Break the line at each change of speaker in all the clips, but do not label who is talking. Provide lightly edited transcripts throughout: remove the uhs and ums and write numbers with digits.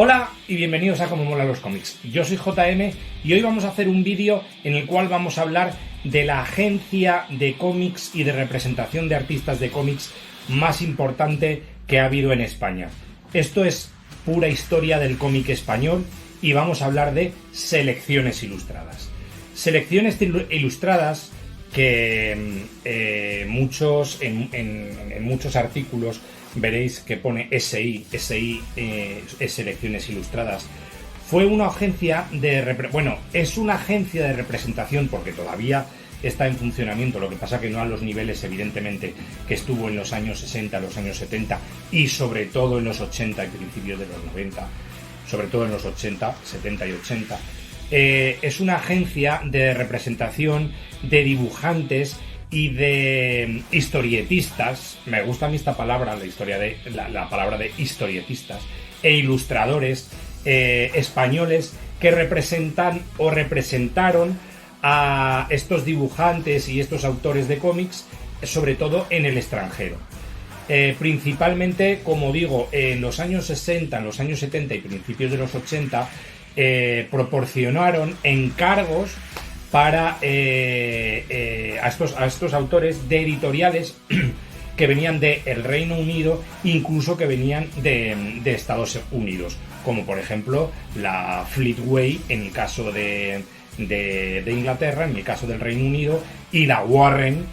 Hola y bienvenidos a Como Mola los Cómics. Yo soy JM y hoy vamos a hacer un vídeo en el cual vamos a hablar de la agencia de cómics y de representación de artistas de cómics más importante que ha habido en España. Esto es pura historia del cómic español y vamos a hablar de Selecciones Ilustradas. Selecciones Ilustradas que en muchos artículos veréis que pone SI es Selecciones Ilustradas. Fue una agencia es una agencia de representación porque todavía está en funcionamiento, lo que pasa que no a los niveles evidentemente que estuvo en los años 60, los años 70 y sobre todo en los 80 y principios de los 90, sobre todo en los 80, 70 y 80. Es una agencia de representación de dibujantes y de historietistas. Me gusta a mí esta palabra, la palabra de historietistas e ilustradores españoles que representan o representaron a estos dibujantes y estos autores de cómics, sobre todo en el extranjero. Principalmente, como digo, en los años 60, en los años 70 y principios de los 80, proporcionaron encargos para a estos autores de editoriales que venían del Reino Unido, incluso que venían de Estados Unidos, como por ejemplo la Fleetway en el caso de Inglaterra, en el caso del Reino Unido, y la Warren,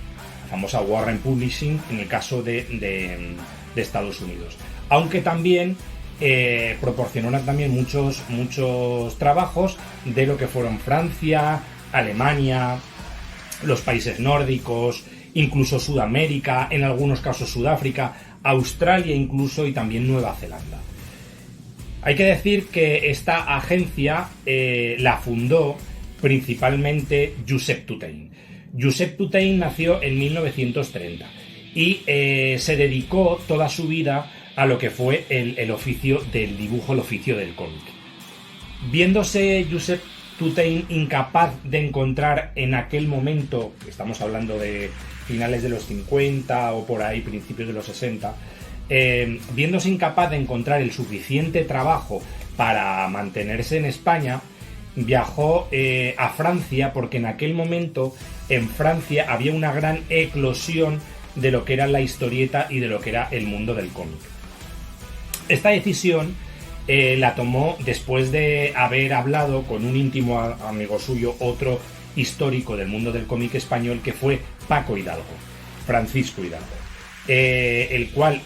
la famosa Warren Publishing, en el caso de Estados Unidos. Aunque también proporcionaron también muchos trabajos de lo que fueron Francia, Alemania, los países nórdicos, incluso Sudamérica, en algunos casos Sudáfrica, Australia incluso, y también Nueva Zelanda. Hay que decir que esta agencia la fundó principalmente Josep Tutell. Josep Tutell nació en 1930 y se dedicó toda su vida a lo que fue el oficio del dibujo, el oficio del cómic. Viéndose Josep Tutell incapaz de encontrar en aquel momento, estamos hablando de finales de los 50 o por ahí, principios de los 60, viéndose incapaz de encontrar el suficiente trabajo para mantenerse en España, viajó a Francia, porque en aquel momento en Francia había una gran eclosión de lo que era la historieta y de lo que era el mundo del cómic. Esta decisión la tomó después de haber hablado con un íntimo amigo suyo, otro histórico del mundo del cómic español, que fue Paco Hidalgo, Francisco Hidalgo, el cual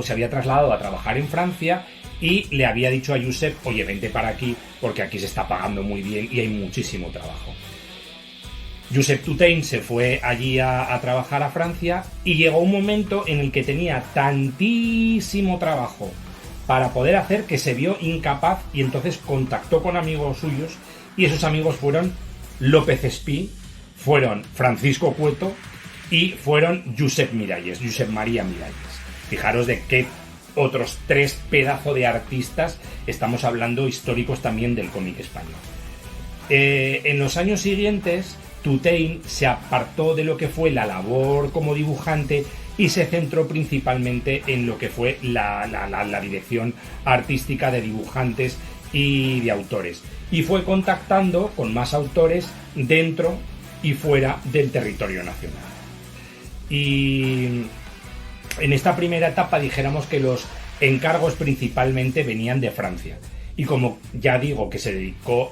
se había trasladado a trabajar en Francia y le había dicho a Josep: oye, vente para aquí porque aquí se está pagando muy bien y hay muchísimo trabajo. Josep Tutell se fue allí a trabajar a Francia y llegó un momento en el que tenía tantísimo trabajo para poder hacer que se vio incapaz, y entonces contactó con amigos suyos, y esos amigos fueron López Espí, fueron Francisco Cueto y fueron Josep María Miralles. Fijaros de qué otros tres pedazos de artistas estamos hablando, históricos también del cómic español. En los años siguientes, Tutell se apartó de lo que fue la labor como dibujante y se centró principalmente en lo que fue la dirección artística de dibujantes y de autores. Y fue contactando con más autores dentro y fuera del territorio nacional. Y en esta primera etapa dijéramos que los encargos principalmente venían de Francia. Y como ya digo que se dedicó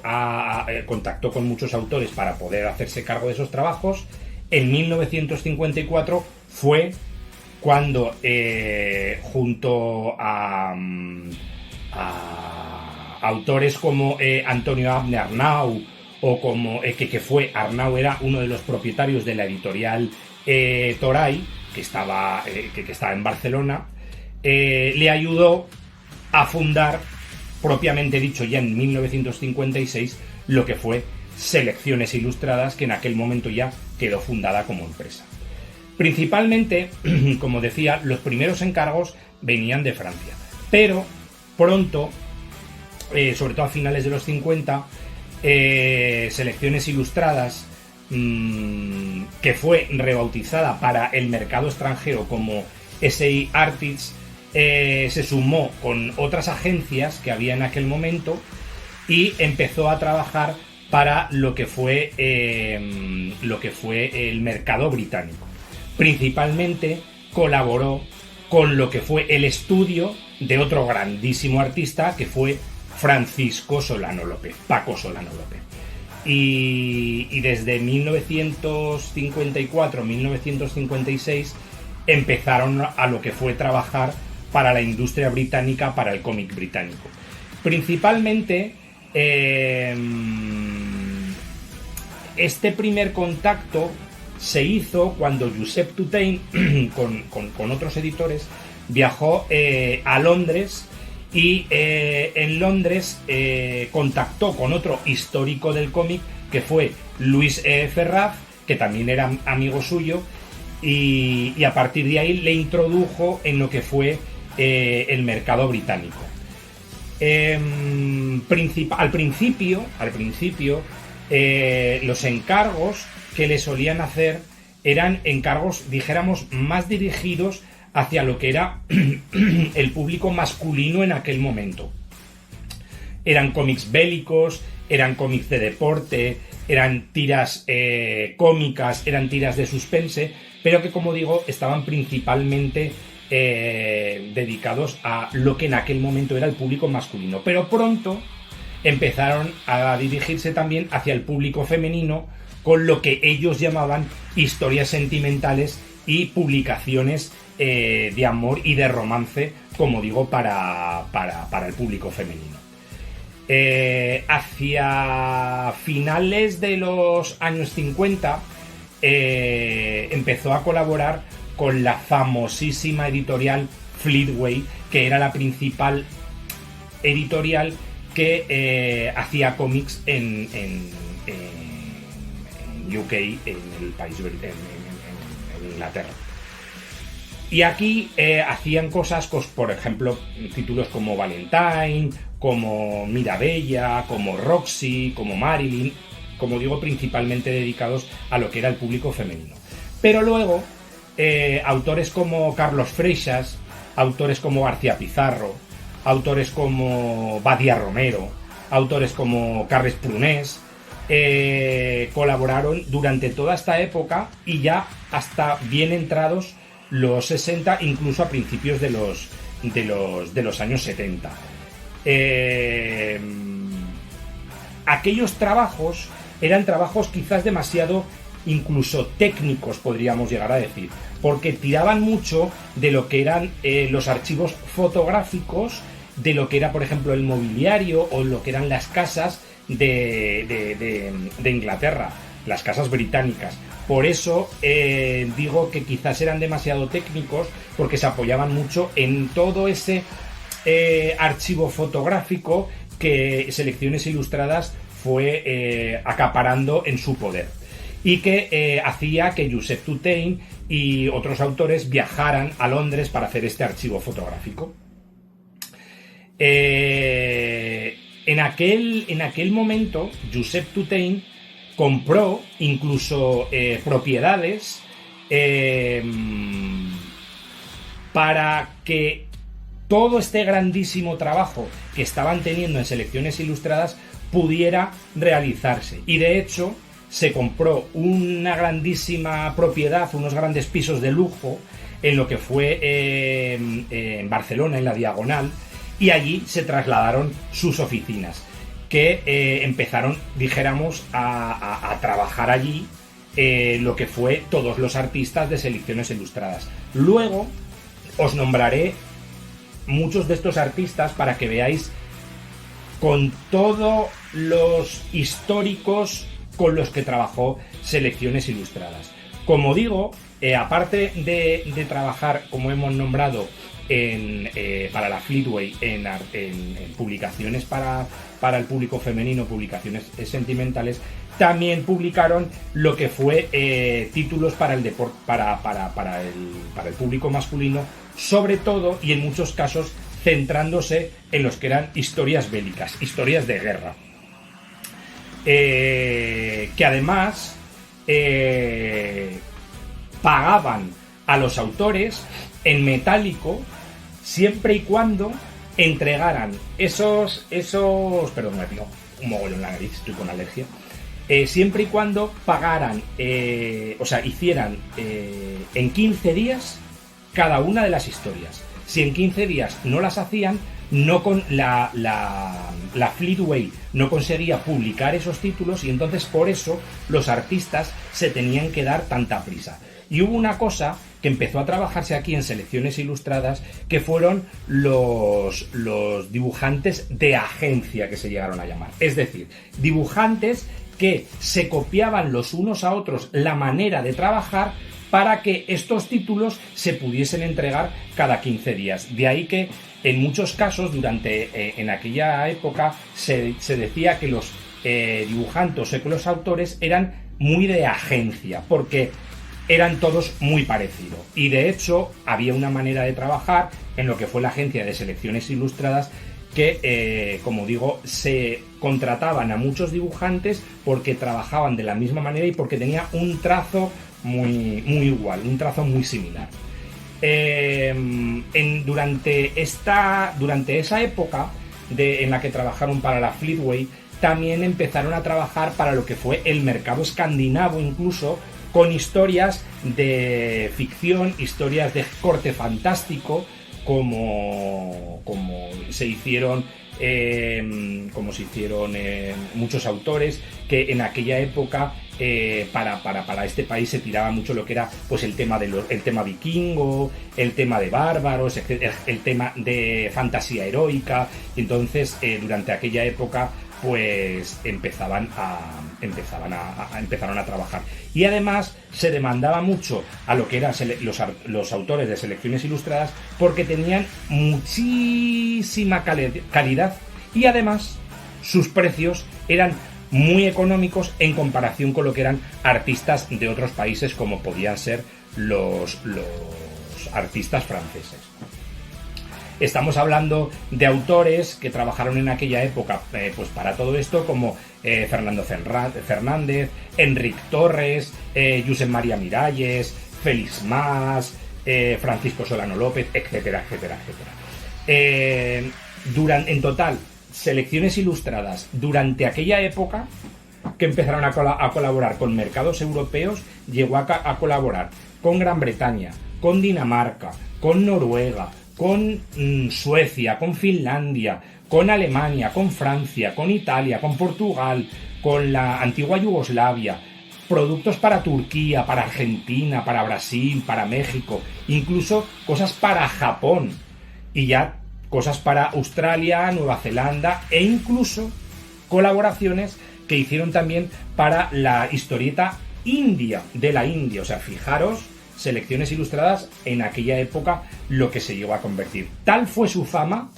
contactó con muchos autores para poder hacerse cargo de esos trabajos, en 1954 fue cuando junto a autores como Antonio Abne Arnau, o como que Arnau era uno de los propietarios de la editorial Toray, que estaba en Barcelona, le ayudó a fundar, propiamente dicho, ya en 1956, lo que fue Selecciones Ilustradas, que en aquel momento ya quedó fundada como empresa. Principalmente, como decía, los primeros encargos venían de Francia, pero pronto, sobre todo a finales de los 50, Selecciones Ilustradas, que fue rebautizada para el mercado extranjero como SI Artists, se sumó con otras agencias que había en aquel momento y empezó a trabajar para lo que fue el mercado británico. Principalmente colaboró con lo que fue el estudio de otro grandísimo artista, que fue Francisco Solano López, Paco Solano López. Y desde 1954-1956 empezaron a lo que fue trabajar para la industria británica, para el cómic británico. Principalmente, este primer contacto se hizo cuando Josep Tutell, con otros editores, viajó a Londres y en Londres contactó con otro histórico del cómic, que fue Luis Ferraz, que también era amigo suyo, y a partir de ahí le introdujo en lo que fue el mercado británico. Al principio los encargos que le solían hacer eran encargos, dijéramos, más dirigidos hacia lo que era el público masculino en aquel momento. Eran cómics bélicos, eran cómics de deporte, eran tiras cómicas, eran tiras de suspense, pero que, como digo, estaban principalmente dedicados a lo que en aquel momento era el público masculino. Pero pronto empezaron a dirigirse también hacia el público femenino, con lo que ellos llamaban historias sentimentales y publicaciones de amor y de romance, como digo, para el público femenino. Hacia finales de los años 50 empezó a colaborar con la famosísima editorial Fleetway, que era la principal editorial que hacía cómics en UK, en el país, en Inglaterra. Y aquí hacían cosas, por ejemplo, títulos como Valentine, como Mirabella, como Roxy, como Marilyn, como digo, principalmente dedicados a lo que era el público femenino. Pero luego, autores como Carlos Freixas, autores como García Pizarro, autores como Badia Romero, autores como Carles Prunés, colaboraron durante toda esta época y ya hasta bien entrados los 60, incluso a principios de los años 70. Aquellos trabajos eran trabajos quizás demasiado incluso técnicos, podríamos llegar a decir, porque tiraban mucho de lo que eran los archivos fotográficos, de lo que era, por ejemplo, el mobiliario o lo que eran las casas de Inglaterra, las casas británicas. Por eso digo que quizás eran demasiado técnicos, porque se apoyaban mucho en todo ese archivo fotográfico que Selecciones Ilustradas fue acaparando en su poder, y que hacía que Josep Tutell y otros autores viajaran a Londres para hacer este archivo fotográfico. En aquel momento, Josep Tutell compró incluso propiedades para que todo este grandísimo trabajo que estaban teniendo en Selecciones Ilustradas pudiera realizarse. Y de hecho, se compró una grandísima propiedad, unos grandes pisos de lujo, en lo que fue en Barcelona, en la Diagonal, y allí se trasladaron sus oficinas, que empezaron, dijéramos, a trabajar allí lo que fue todos los artistas de Selecciones Ilustradas. Luego os nombraré muchos de estos artistas para que veáis con todos los históricos con los que trabajó Selecciones Ilustradas. Como digo, aparte de trabajar, como hemos nombrado, para la Fleetway en publicaciones para el público femenino, publicaciones sentimentales, también publicaron lo que fue títulos para el deporte, para el público masculino, sobre todo y en muchos casos centrándose en los que eran historias bélicas, historias de guerra, que además pagaban a los autores en metálico siempre y cuando entregaran esos perdón, me pido un mogollón en la nariz, estoy con alergia. Siempre y cuando pagaran, hicieran en 15 días cada una de las historias. Si en 15 días no las hacían, no con la Fleetway no conseguía publicar esos títulos, y entonces por eso los artistas se tenían que dar tanta prisa. Y hubo una cosa que empezó a trabajarse aquí en Selecciones Ilustradas, que fueron los dibujantes de agencia, que se llegaron a llamar. Es decir, dibujantes que se copiaban los unos a otros la manera de trabajar para que estos títulos se pudiesen entregar cada 15 días. De ahí que en muchos casos en aquella época se decía que los dibujantes o que los autores eran muy de agencia, porque eran todos muy parecidos. Y de hecho había una manera de trabajar en lo que fue la agencia de Selecciones Ilustradas que, como digo, se contrataban a muchos dibujantes porque trabajaban de la misma manera y porque tenía un trazo muy igual, un trazo muy similar. Durante esa época en la que trabajaron para la Fleetway, también empezaron a trabajar para lo que fue el mercado escandinavo, incluso con historias de ficción, historias de corte fantástico, como se hicieron muchos autores que en aquella época para este país se tiraba mucho lo que era pues el tema vikingo, el tema de bárbaros, el tema de fantasía heroica. Entonces durante aquella época pues empezaron a trabajar, y además se demandaba mucho a lo que eran los autores de Selecciones Ilustradas, porque tenían muchísima calidad, y además sus precios eran muy económicos en comparación con lo que eran artistas de otros países, como podían ser los artistas franceses. Estamos hablando de autores que trabajaron en aquella época pues para todo esto, como Fernando Fernández, Enric Torres, Josep María Miralles, Félix Mas, Francisco Solano López, etcétera, etcétera, etcétera. En total, Selecciones Ilustradas durante aquella época, que empezaron a colaborar con mercados europeos, llegó a colaborar con Gran Bretaña, con Dinamarca, con Noruega, con Suecia, con Finlandia, con Alemania, con Francia, con Italia, con Portugal, con la antigua Yugoslavia, productos para Turquía, para Argentina, para Brasil, para México, incluso cosas para Japón, y ya cosas para Australia, Nueva Zelanda, e incluso colaboraciones que hicieron también para la historieta india, de la India. O sea, fijaros, Selecciones Ilustradas en aquella época lo que se llegó a convertir. Tal fue su fama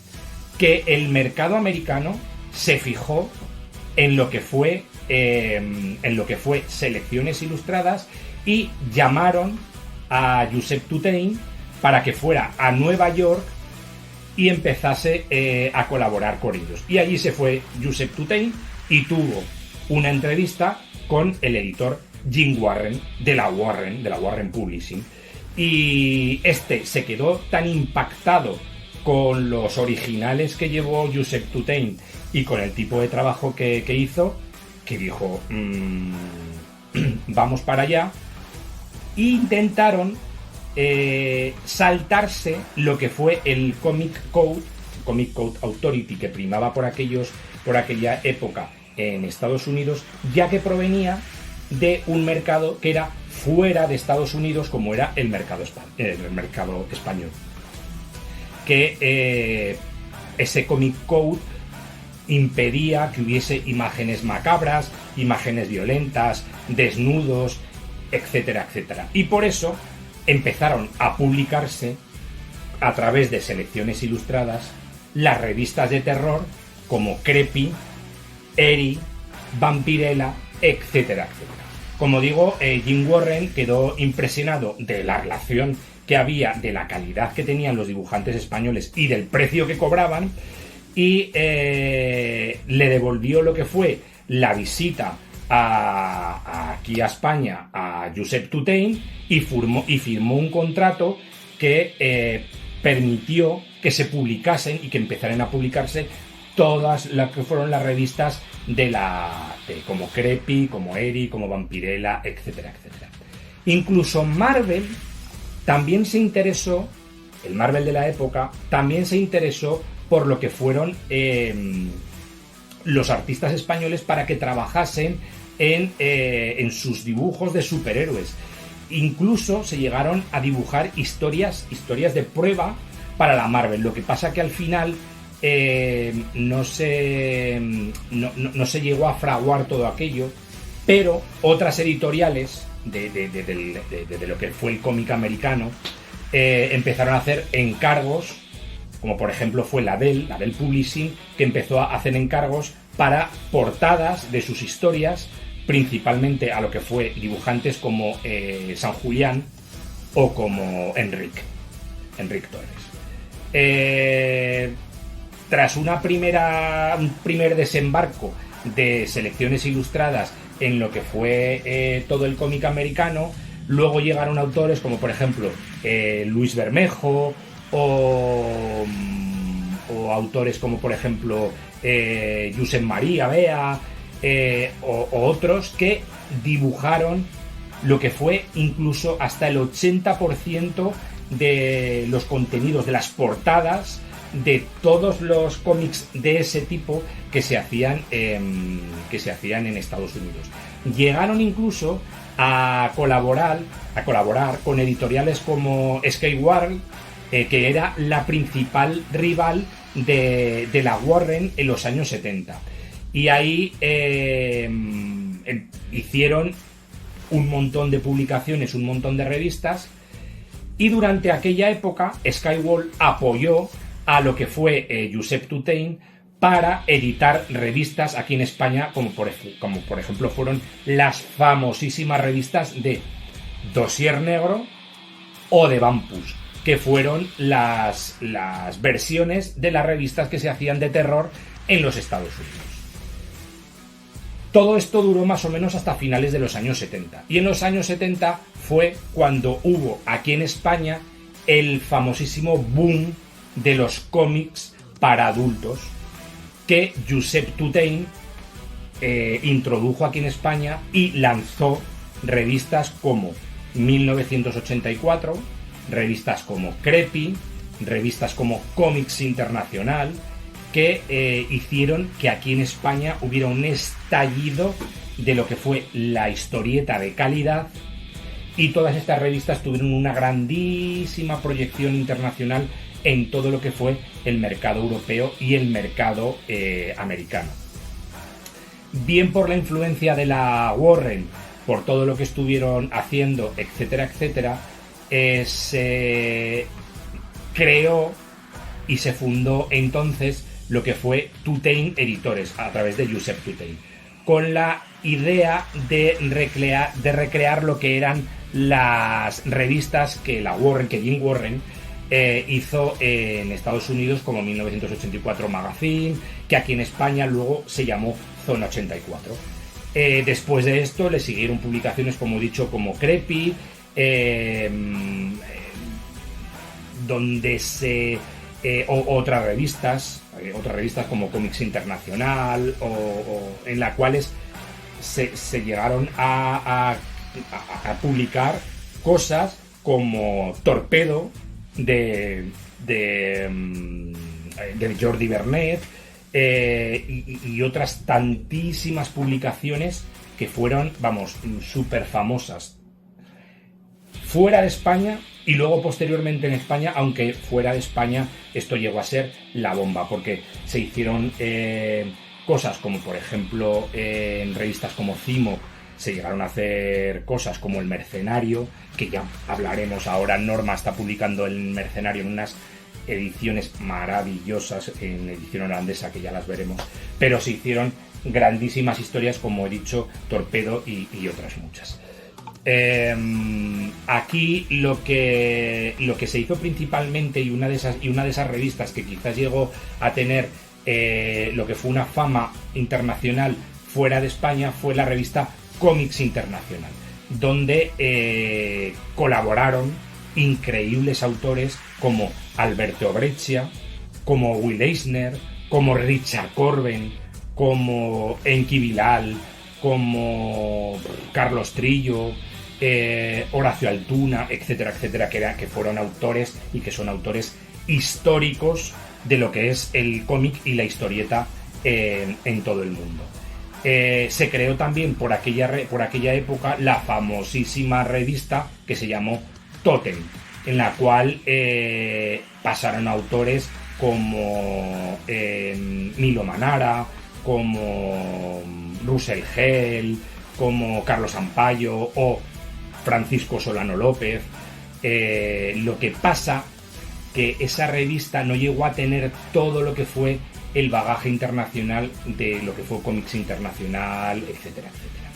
que el mercado americano se fijó en lo que fue Selecciones Ilustradas, y llamaron a Josep Tutén para que fuera a Nueva York y empezase a colaborar con ellos. Y allí se fue Josep Tutén y tuvo una entrevista con el editor Jim Warren de la Warren Publishing, y este se quedó tan impactado con los originales que llevó Josep Tutén y con el tipo de trabajo que hizo, que dijo vamos para allá. E intentaron saltarse lo que fue el Comic Code Authority, que primaba por aquella época en Estados Unidos, ya que provenía de un mercado que era fuera de Estados Unidos, como era el mercado español. Que ese Comic Code impedía que hubiese imágenes macabras, imágenes violentas, desnudos, etcétera, etcétera. Y por eso empezaron a publicarse a través de Selecciones Ilustradas las revistas de terror como Creepy, Eri, Vampirella, etcétera, etcétera. Como digo, Jim Warren quedó impresionado de la relación que había, de la calidad que tenían los dibujantes españoles y del precio que cobraban, y le devolvió lo que fue la visita aquí a España a Josep Tutén, y firmó un contrato que permitió que se publicasen y que empezaran a publicarse todas las que fueron las revistas de como Creepy, como Eri, como Vampirella, etcétera, etcétera. Incluso Marvel también se interesó, el Marvel de la época, también se interesó por lo que fueron los artistas españoles para que trabajasen en sus dibujos de superhéroes. Incluso se llegaron a dibujar historias de prueba para la Marvel. Lo que pasa que al final no se llegó a fraguar todo aquello, pero otras editoriales de lo que fue el cómic americano empezaron a hacer encargos, como por ejemplo fue la Dell Publishing, que empezó a hacer encargos para portadas de sus historias, principalmente a lo que fue dibujantes como San Julián o como Enric Torres. Tras un primer desembarco de selecciones ilustradas en lo que fue todo el cómic americano, luego llegaron autores como por ejemplo Luis Bermejo o autores como por ejemplo Josep María Bea o otros que dibujaron lo que fue incluso hasta el 80% de los contenidos, de las portadas de todos los cómics de ese tipo que se hacían en Estados Unidos. Llegaron incluso a colaborar con editoriales como Skyward, que era la principal rival de la Warren en los años 70. Y ahí hicieron un montón de publicaciones, un montón de revistas, y durante aquella época Skyward apoyó a lo que fue Josep Tutell para editar revistas aquí en España, como por ejemplo fueron las famosísimas revistas de Dossier Negro o de Vampus, que fueron las versiones de las revistas que se hacían de terror en los Estados Unidos. Todo esto duró más o menos hasta finales de los años 70. Y en los años 70 fue cuando hubo aquí en España el famosísimo boom de los cómics para adultos que Josep Tutell introdujo aquí en España y lanzó revistas como 1984, revistas como Creepy, revistas como Comics Internacional, que hicieron que aquí en España hubiera un estallido de lo que fue la historieta de calidad, y todas estas revistas tuvieron una grandísima proyección internacional en todo lo que fue el mercado europeo y el mercado americano. Bien por la influencia de la Warren, por todo lo que estuvieron haciendo, etcétera, etcétera, se creó y se fundó entonces lo que fue Tutell Editores, a través de Josep Tutell, con la idea de recrear lo que eran las revistas que Jim Warren hizo en Estados Unidos, como 1984 Magazine, que aquí en España luego se llamó Zona 84. Después de esto le siguieron publicaciones, como he dicho, como Creepy, otras revistas como Comics Internacional, o en las cuales se llegaron a publicar cosas como Torpedo de Jordi Bernet, y otras tantísimas publicaciones que fueron, súper famosas fuera de España y luego posteriormente en España, aunque fuera de España esto llegó a ser la bomba, porque se hicieron cosas como por ejemplo en revistas como Cimo se llegaron a hacer cosas como El Mercenario, que ya hablaremos ahora. Norma está publicando El Mercenario en unas ediciones maravillosas, en edición holandesa, que ya las veremos, pero se hicieron grandísimas historias, como he dicho, Torpedo y otras muchas. Aquí lo que se hizo principalmente, y una de esas revistas que quizás llegó a tener lo que fue una fama internacional fuera de España, fue la revista Comics Internacional, donde colaboraron increíbles autores como Alberto Breccia, como Will Eisner, como Richard Corben, como Enki Bilal, como Carlos Trillo, Horacio Altuna, etcétera, etcétera, que fueron autores y que son autores históricos de lo que es el cómic y la historieta en todo el mundo. Se creó también por aquella época la famosísima revista que se llamó Totem, en la cual pasaron autores como Milo Manara, como Russell Hell, como Carlos Ampayo o Francisco Solano López. Lo que pasa que esa revista no llegó a tener todo lo que fue el bagaje internacional de lo que fue Cómics Internacional, etcétera, etcétera.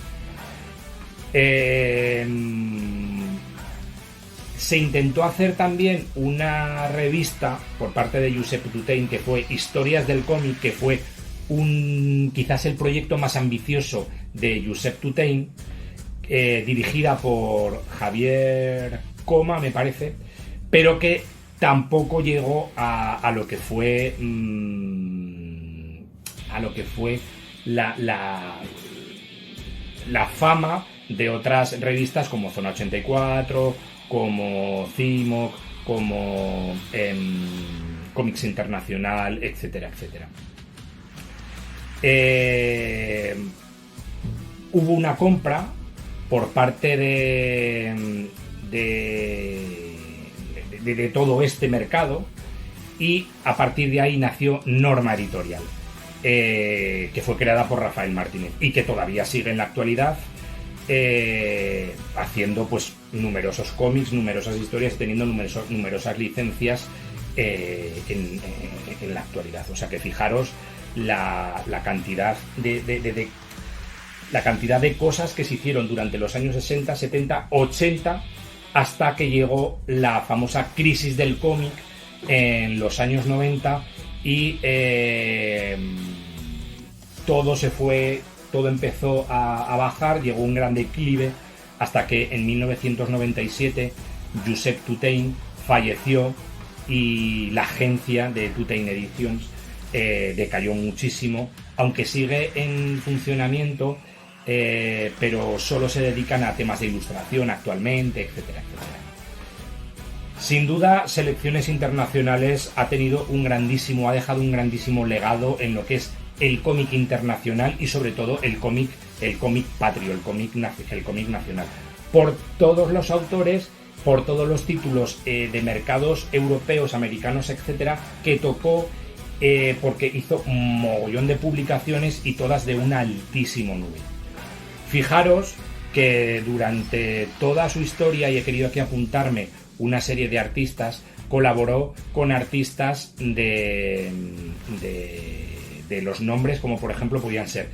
Se intentó hacer también una revista por parte de Josep Tutell que fue Historias del cómic, que fue quizás el proyecto más ambicioso de Josep Tutell, dirigida por Javier Coma, me parece, pero que tampoco llegó a lo que fue la fama de otras revistas como Zona 84, como CIMOC, como Cómics Internacional, etcétera, etcétera. Hubo una compra por parte de todo este mercado y a partir de ahí nació Norma Editorial, que fue creada por Rafael Martínez y que todavía sigue en la actualidad haciendo pues numerosos cómics, numerosas historias, teniendo numerosas licencias en la actualidad. O sea que fijaros la cantidad de cosas que se hicieron durante los años 60, 70, 80 hasta que llegó la famosa crisis del cómic en los años 90 y todo empezó a bajar, llegó un gran declive hasta que en 1997 Josep Tutell falleció y la agencia de Tutell Editions decayó muchísimo, aunque sigue en funcionamiento, pero solo se dedican a temas de ilustración actualmente, etcétera, etcétera. Sin duda, Selecciones Internacionales ha dejado un grandísimo legado en lo que es el cómic internacional y sobre todo el cómic patrio, el cómic nacional. Por todos los autores, por todos los títulos de mercados europeos, americanos, etcétera, que tocó, porque hizo un mogollón de publicaciones y todas de un altísimo nivel. Fijaros que durante toda su historia, y he querido aquí apuntarme una serie de artistas, colaboró con artistas de los nombres como por ejemplo podían ser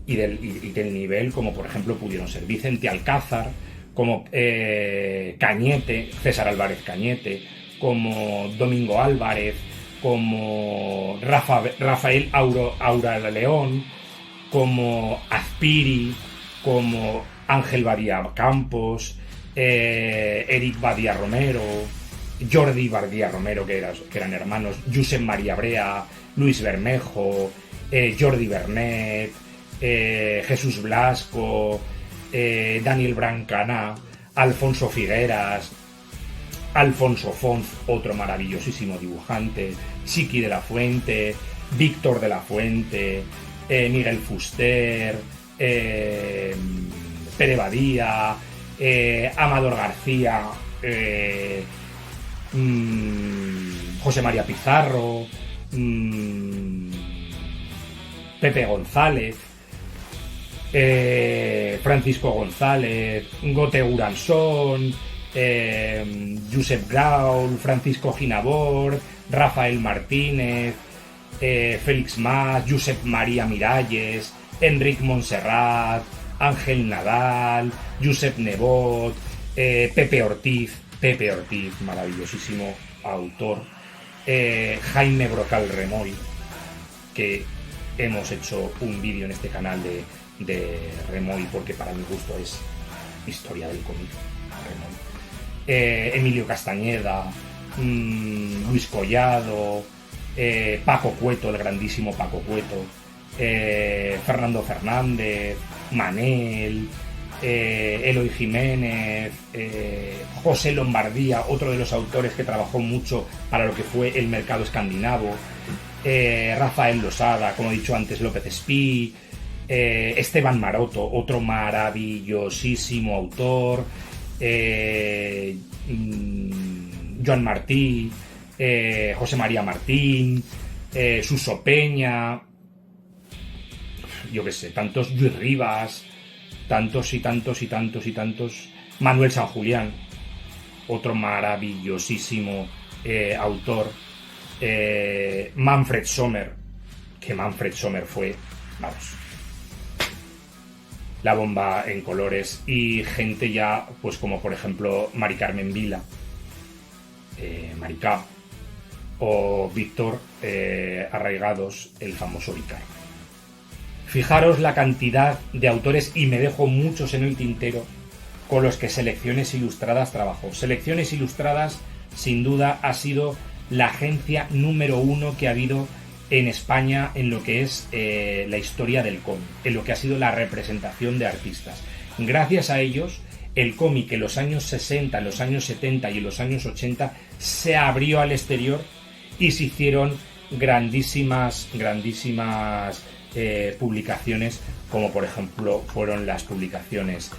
y del nivel como por ejemplo pudieron ser Vicente Alcázar, como Cañete, César Álvarez Cañete, como Domingo Álvarez, como Rafael Aura León, como Azpiri, como Ángel Badía Campos, Eric Badía Romero, Jordi Badía Romero, que eran hermanos, Josep María Brea, Luis Bermejo, Jordi Bernet, Jesús Blasco, Daniel Brancaná, Alfonso Figueras, Alfonso Fons, otro maravillosísimo dibujante, Chiqui de la Fuente, Víctor de la Fuente, Miguel Fuster, Pere Badía, Amador García, José María Pizarro, Pepe González, Francisco González, Gote Uransón, Josep Graul, Francisco Ginabor, Rafael Martínez, Félix Mas, Josep María Miralles, Enric Montserrat, Ángel Nadal, Josep Nebot, Pepe Ortiz, maravillosísimo autor, Jaime Brocal Remoy, que hemos hecho un vídeo en este canal de Remoy porque para mi gusto es historia del cómic, Remoy. Emilio Castañeda, Luis Collado, Paco Cueto, el grandísimo Paco Cueto, Fernando Fernández, Manel, Eloy Jiménez, José Lombardía, otro de los autores que trabajó mucho para lo que fue el mercado escandinavo, Rafael Losada, como he dicho antes, López Espí, Esteban Maroto, otro maravillosísimo autor, Joan Martí, José María Martín, Suso Peña, yo qué sé, tantos, Luis Rivas, tantos y tantos y tantos y tantos, Manuel San Julián, otro maravillosísimo autor, Manfred Sommer, que Manfred Sommer fue, vamos, la bomba en colores, y gente ya, pues como por ejemplo Mari Carmen Vila, Maricá, o Víctor Arraigados, el famoso Vicar. Fijaros la cantidad de autores, y me dejo muchos en el tintero, con los que Selecciones Ilustradas trabajó. Selecciones Ilustradas, sin duda, ha sido la agencia número 1 que ha habido en España en lo que es la historia del cómic, en lo que ha sido la representación de artistas. Gracias a ellos, el cómic en los años 60, en los años 70 y en los años 80 se abrió al exterior y se hicieron grandísimas publicaciones, como por ejemplo fueron las publicaciones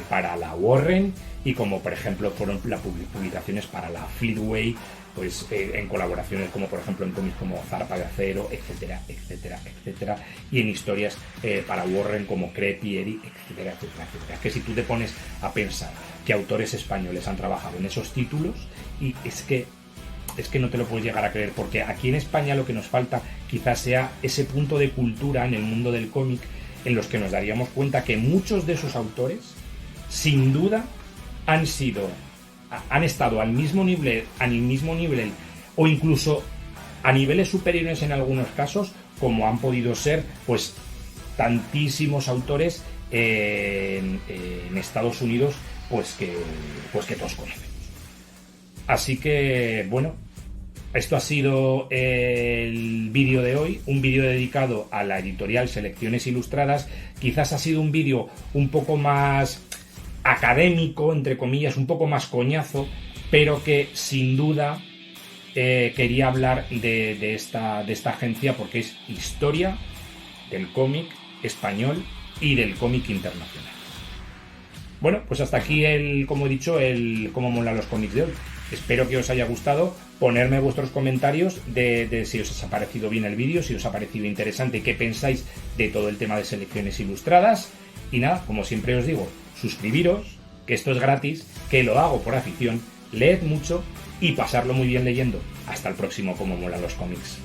para la Warren, y como por ejemplo fueron las publicaciones para la Fleetway, pues en colaboraciones como por ejemplo en cómics como Zarpa de Acero, etcétera, etcétera, etcétera, y en historias para Warren como Crepi, Eri, etcétera, etcétera, etcétera. Que si tú te pones a pensar que autores españoles han trabajado en esos títulos, y es que no te lo puedes llegar a creer, porque aquí en España lo que nos falta quizás sea ese punto de cultura en el mundo del cómic, en los que nos daríamos cuenta que muchos de esos autores, sin duda, han estado al mismo nivel o incluso a niveles superiores en algunos casos, como han podido ser pues tantísimos autores en Estados Unidos, pues que todos conocemos. Así que bueno, esto ha sido el vídeo de hoy, un vídeo dedicado a la editorial Selecciones Ilustradas. Quizás ha sido un vídeo un poco más académico, entre comillas, un poco más coñazo, pero que sin duda quería hablar de esta agencia, porque es historia del cómic español y del cómic internacional. Bueno, pues hasta aquí como he dicho, el cómo molan los cómics de hoy. Espero que os haya gustado. Ponerme vuestros comentarios de si os ha parecido bien el vídeo, si os ha parecido interesante, qué pensáis de todo el tema de Selecciones Ilustradas. Y nada, como siempre os digo, suscribiros, que esto es gratis, que lo hago por afición, leed mucho y pasarlo muy bien leyendo. Hasta el próximo Cómo molan los cómics.